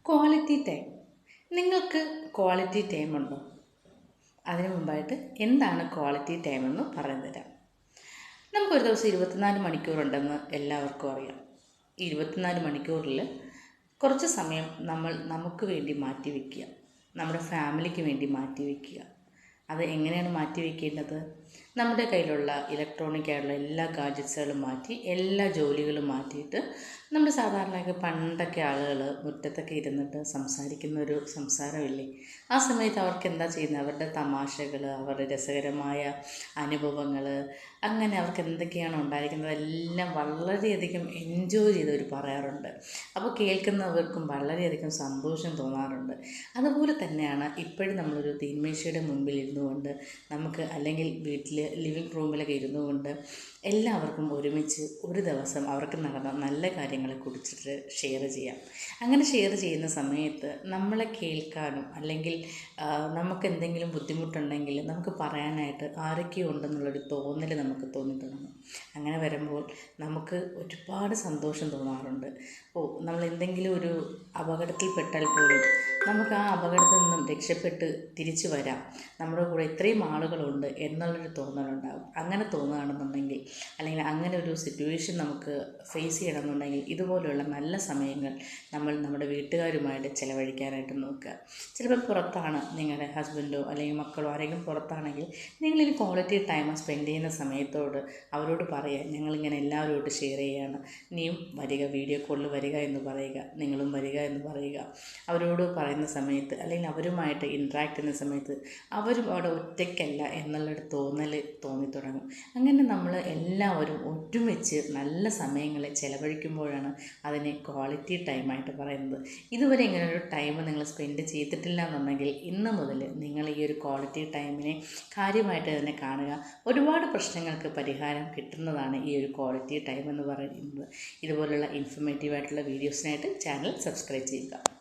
Quality time. നിങ്ങൾക്ക് quality time ഉണ്ടോ? അതിനു മുമ്പായിട്ട് എന്താണ് ക്വാളിറ്റി ടൈം എന്ന് പറഞ്ഞു തരാം. നമുക്കൊരു ദിവസം 24 മണിക്കൂറുണ്ടെന്ന് എല്ലാവർക്കും അറിയാം. ഈ 24 മണിക്കൂറിൽ കുറച്ച് സമയം നമ്മൾ നമുക്ക് വേണ്ടി മാറ്റി വയ്ക്കുക, നമ്മുടെ ഫാമിലിക്ക് വേണ്ടി മാറ്റി വയ്ക്കുക. അത് എങ്ങനെയാണ് മാറ്റി വയ്ക്കേണ്ടത്? നമ്മുടെ കയ്യിലുള്ള ഇലക്ട്രോണിക് ആയിട്ടുള്ള എല്ലാ ഗാഡ്ജറ്റ്സുകളും മാറ്റി, എല്ലാ ജോലികളും മാറ്റിയിട്ട്, നമ്മൾ സാധാരണയൊക്കെ പണ്ടൊക്കെ ആളുകൾ മുറ്റത്തൊക്കെ ഇരുന്നിട്ട് സംസാരിക്കുന്ന ഒരു സംസാരമില്ലേ, ആ സമയത്ത് അവർക്ക് എന്താ ചെയ്യുന്നത്? അവരുടെ തമാശകൾ, അവരുടെ രസകരമായ അനുഭവങ്ങൾ, അങ്ങനെ അവർക്ക് എന്തൊക്കെയാണ് ഉണ്ടായിരിക്കുന്നത് എല്ലാം വളരെയധികം എൻജോയ് ചെയ്ത് അവർ പറയാറുണ്ട്. അപ്പോൾ കേൾക്കുന്നവർക്കും വളരെയധികം സന്തോഷം തോന്നാറുണ്ട്. അതുപോലെ തന്നെയാണ് ഇപ്പോഴും നമ്മളൊരു തീന്മേശയുടെ മുൻപിൽ ഇരുന്നു കൊണ്ട് നമുക്ക്, അല്ലെങ്കിൽ വീട്ടിൽ ലിവിങ് റൂമിലൊക്കെ ഇരുന്നു കൊണ്ട് എല്ലാവർക്കും ഒരുമിച്ച് ഒരു ദിവസം അവർക്ക് നടന്ന നല്ല കാര്യങ്ങളെ കുറിച്ചിട്ട് ഷെയർ ചെയ്യാം. അങ്ങനെ ഷെയർ ചെയ്യുന്ന സമയത്ത് നമ്മളെ കേൾക്കാനും, അല്ലെങ്കിൽ നമുക്ക് എന്തെങ്കിലും ബുദ്ധിമുട്ടുണ്ടെങ്കിൽ നമുക്ക് പറയാനായിട്ട് ആരൊക്കെയോ ഉണ്ടെന്നുള്ളൊരു തോന്നൽ നമുക്ക് തോന്നി തുടങ്ങും. അങ്ങനെ വരുമ്പോൾ നമുക്ക് ഒരുപാട് സന്തോഷം തോന്നാറുണ്ട്. നമ്മൾ എന്തെങ്കിലും ഒരു അപകടത്തിൽപ്പെട്ടാൽ പോലും നമുക്ക് ആ അപകടത്തിൽ നിന്നും രക്ഷപ്പെട്ട് തിരിച്ചു വരാം, നമ്മുടെ കൂടെ ഇത്രയും ആളുകളുണ്ട് എന്നുള്ളൊരു തോന്നലുണ്ടാകും. അങ്ങനെ തോന്നുകയാണെന്നുണ്ടെങ്കിൽ, അല്ലെങ്കിൽ അങ്ങനെ ഒരു സിറ്റുവേഷൻ നമുക്ക് ഫേസ് ചെയ്യണമെന്നുണ്ടെങ്കിൽ, ഇതുപോലെയുള്ള നല്ല സമയങ്ങൾ നമ്മൾ നമ്മുടെ വീട്ടുകാരുമായിട്ട് ചിലവഴിക്കാനായിട്ട് നോക്കുക. ചിലപ്പോൾ പുറത്താണ് നിങ്ങളുടെ ഹസ്ബൻഡോ അല്ലെങ്കിൽ മക്കളോ ആരെങ്കിലും പുറത്താണെങ്കിൽ, നിങ്ങളൊരു ക്വാളിറ്റി ടൈം സ്പെൻഡ് ചെയ്യുന്ന സമയത്തോട് അവരോട് പറയുക, ഞങ്ങളിങ്ങനെ എല്ലാവരോടും ഷെയർ ചെയ്യുകയാണ്, നീയും വരിക, വീഡിയോ കോളിൽ വരിക എന്ന് പറയുക, നിങ്ങളും വരിക എന്ന് പറയുക. അവരോട് പറയുന്ന സമയത്ത്, അല്ലെങ്കിൽ അവരുമായിട്ട് ഇൻട്രാക്ട് ചെയ്യുന്ന സമയത്ത് അവരും അവിടെ ഒറ്റയ്ക്കല്ല എന്നുള്ളൊരു തോന്നൽ തോന്നിത്തുടങ്ങും. അങ്ങനെ നമ്മൾ എല്ലാവരും ഒരുമിച്ച് നല്ല സമയങ്ങളെ ചിലവഴിക്കുമ്പോഴാണ് അതിനെ ക്വാളിറ്റി ടൈമായിട്ട് പറയുന്നത്. ഇതുവരെ ഇങ്ങനൊരു ടൈം നിങ്ങൾ സ്പെൻഡ് ചെയ്തിട്ടില്ല എന്നുണ്ടെങ്കിൽ, ഇന്ന് മുതൽ നിങ്ങൾ ഈ ഒരു ക്വാളിറ്റി ടൈമിനെ കാര്യമായിട്ട് തന്നെ കാണുക. ഒരുപാട് പ്രശ്നങ്ങൾക്ക് പരിഹാരം കിട്ടുന്നതാണ് ഈ ഒരു ക്വാളിറ്റി ടൈം എന്ന് പറയുന്നത്. ഇതുപോലുള്ള ഇൻഫർമേറ്റീവായിട്ടുള്ള വീഡിയോസിനായിട്ട് ചാനൽ സബ്സ്ക്രൈബ് ചെയ്യുക.